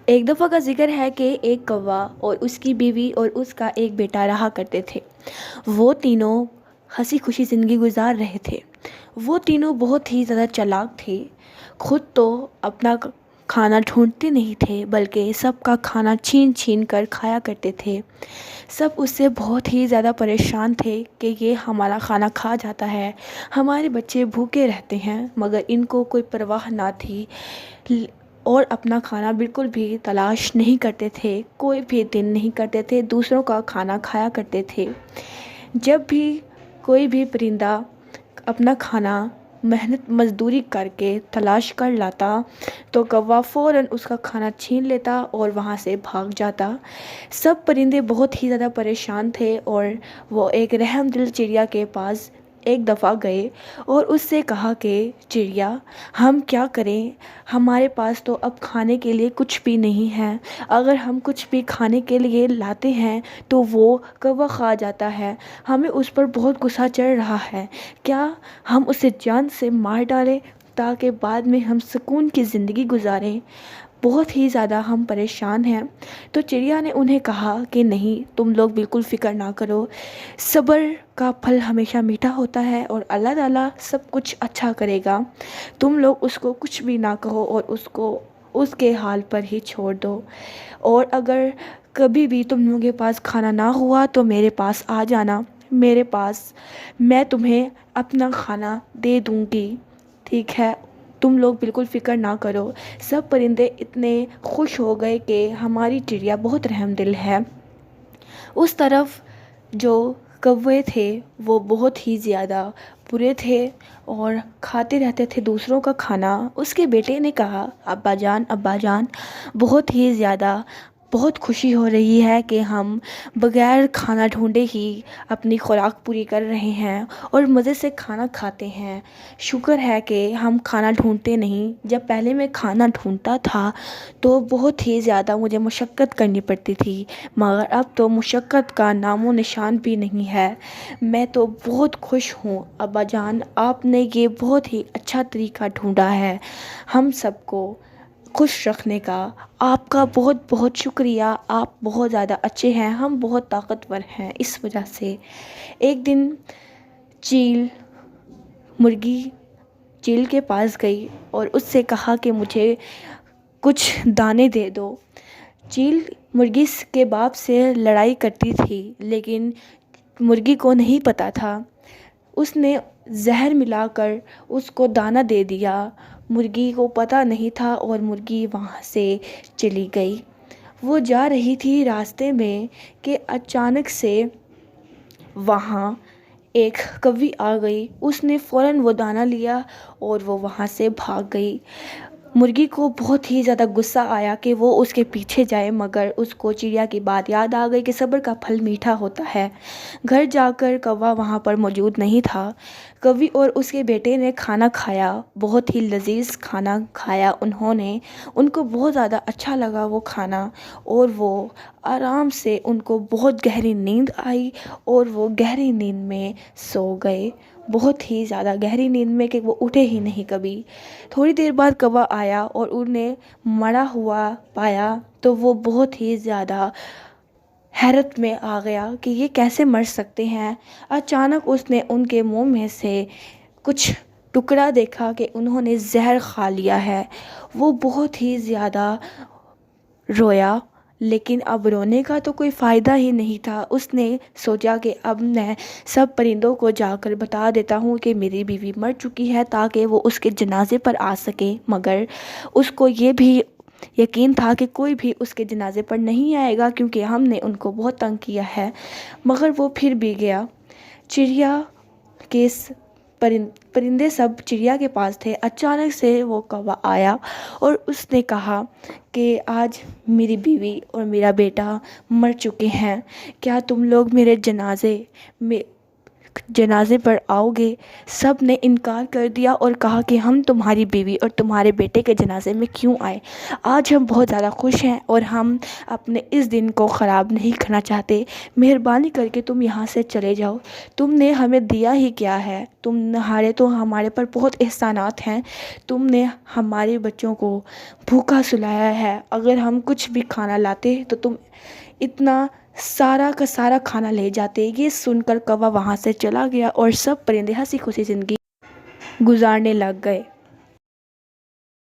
ایک دفعہ کا ذکر ہے کہ ایک کوا اور اس کی بیوی اور اس کا ایک بیٹا رہا کرتے تھے۔ وہ تینوں ہنسی خوشی زندگی گزار رہے تھے۔ وہ تینوں بہت ہی زیادہ چالاک تھے۔ خود تو اپنا کھانا ڈھونڈتے نہیں تھے بلکہ سب کا کھانا چھین چھین کر کھایا کرتے تھے۔ سب اس سے بہت ہی زیادہ پریشان تھے کہ یہ ہمارا کھانا کھا جاتا ہے، ہمارے بچے بھوکے رہتے ہیں، مگر ان کو کوئی پرواہ نہ تھی اور اپنا کھانا بالکل بھی تلاش نہیں کرتے تھے، کوئی بھی دن نہیں کرتے تھے، دوسروں کا کھانا کھایا کرتے تھے۔ جب بھی کوئی بھی پرندہ اپنا کھانا محنت مزدوری کر کے تلاش کر لاتا تو کوا فوراً اس کا کھانا چھین لیتا اور وہاں سے بھاگ جاتا۔ سب پرندے بہت ہی زیادہ پریشان تھے اور وہ ایک رحم دل چڑیا کے پاس ایک دفعہ گئے اور اس سے کہا کہ چڑیا، ہم کیا کریں؟ ہمارے پاس تو اب کھانے کے لیے کچھ بھی نہیں ہے۔ اگر ہم کچھ بھی کھانے کے لیے لاتے ہیں تو وہ کوا کھا جاتا ہے۔ ہمیں اس پر بہت غصہ چڑھ رہا ہے۔ کیا ہم اسے جان سے مار ڈالیں تاکہ بعد میں ہم سکون کی زندگی گزاریں؟ بہت ہی زیادہ ہم پریشان ہیں۔ تو چڑیا نے انہیں کہا کہ نہیں، تم لوگ بالکل فکر نہ کرو، صبر کا پھل ہمیشہ میٹھا ہوتا ہے اور اللہ تعالیٰ سب کچھ اچھا کرے گا۔ تم لوگ اس کو کچھ بھی نہ کہو اور اس کو اس کے حال پر ہی چھوڑ دو، اور اگر کبھی بھی تم لوگوں کے پاس کھانا نہ ہوا تو میرے پاس آ جانا، میرے پاس میں تمہیں اپنا کھانا دے دوں گی، ٹھیک ہے؟ تم لوگ بالکل فکر نہ کرو۔ سب پرندے اتنے خوش ہو گئے کہ ہماری چڑیا بہت رحم دل ہے۔ اس طرف جو کوے تھے وہ بہت ہی زیادہ برے تھے اور کھاتے رہتے تھے دوسروں کا کھانا۔ اس کے بیٹے نے کہا، ابا جان، ابا جان، بہت خوشی ہو رہی ہے کہ ہم بغیر کھانا ڈھونڈے ہی اپنی خوراک پوری کر رہے ہیں اور مزے سے کھانا کھاتے ہیں۔ شکر ہے کہ ہم کھانا ڈھونڈتے نہیں۔ جب پہلے میں کھانا ڈھونڈتا تھا تو بہت ہی زیادہ مجھے مشقت کرنی پڑتی تھی، مگر اب تو مشقت کا نام و نشان بھی نہیں ہے۔ میں تو بہت خوش ہوں ابا جان، آپ نے یہ بہت ہی اچھا طریقہ ڈھونڈا ہے ہم سب کو خوش رکھنے کا۔ آپ کا بہت بہت شکریہ، آپ بہت زیادہ اچھے ہیں، ہم بہت طاقتور ہیں اس وجہ سے۔ ایک دن مرغی چیل کے پاس گئی اور اس سے کہا کہ مجھے کچھ دانے دے دو۔ چیل مرغی کے باپ سے لڑائی کرتی تھی لیکن مرغی کو نہیں پتہ تھا، اس نے زہر ملا کر اس کو دانہ دے دیا۔ مرغی کو پتہ نہیں تھا اور مرغی وہاں سے چلی گئی۔ وہ جا رہی تھی راستے میں کہ اچانک سے وہاں ایک کوی آ گئی۔ اس نے فوراً وہ دانہ لیا اور وہ وہاں سے بھاگ گئی۔ مرغی کو بہت ہی زیادہ غصہ آیا کہ وہ اس کے پیچھے جائے، مگر اس کو چڑیا کی بات یاد آ گئی کہ صبر کا پھل میٹھا ہوتا ہے۔ گھر جا کر کوا وہاں پر موجود نہیں تھا۔ کوی اور اس کے بیٹے نے کھانا کھایا، بہت ہی لذیذ کھانا کھایا انہوں نے، ان کو بہت زیادہ اچھا لگا وہ کھانا، اور وہ آرام سے، ان کو بہت گہری نیند آئی اور وہ گہری نیند میں سو گئے، بہت ہی زیادہ گہری نیند میں کہ وہ اٹھے ہی نہیں کبھی۔ تھوڑی دیر بعد کوا آیا اور انہیں مرا ہوا پایا تو وہ بہت ہی زیادہ حیرت میں آ گیا کہ یہ کیسے مر سکتے ہیں۔ اچانک اس نے ان کے منہ میں سے کچھ ٹکڑا دیکھا کہ انہوں نے زہر کھا لیا ہے۔ وہ بہت ہی زیادہ رویا، لیکن اب رونے کا تو کوئی فائدہ ہی نہیں تھا۔ اس نے سوچا کہ اب میں سب پرندوں کو جا کر بتا دیتا ہوں کہ میری بیوی مر چکی ہے تاکہ وہ اس کے جنازے پر آ سکے، مگر اس کو یہ بھی یقین تھا کہ کوئی بھی اس کے جنازے پر نہیں آئے گا کیونکہ ہم نے ان کو بہت تنگ کیا ہے، مگر وہ پھر بھی گیا۔ چڑیا کے پرندے سب چڑیا کے پاس تھے۔ اچانک سے وہ کوا آیا اور اس نے کہا کہ آج میری بیوی اور میرا بیٹا مر چکے ہیں، کیا تم لوگ میرے جنازے میں جنازے پر آؤ گے؟ سب نے انکار کر دیا اور کہا کہ ہم تمہاری بیوی اور تمہارے بیٹے کے جنازے میں کیوں آئے؟ آج ہم بہت زیادہ خوش ہیں اور ہم اپنے اس دن کو خراب نہیں کرنا چاہتے، مہربانی کر کے تم یہاں سے چلے جاؤ۔ تم نے ہمیں دیا ہی کیا ہے؟ تمہارے تو ہمارے پر بہت احسانات ہیں، تم نے ہمارے بچوں کو بھوکا سلایا ہے، اگر ہم کچھ بھی کھانا لاتے تو تم اتنا سارا کا سارا کھانا لے جاتے۔ یہ سن کر کوا وہاں سے چلا گیا اور سب پرندے ہنسی خوشی زندگی گزارنے لگ گئے۔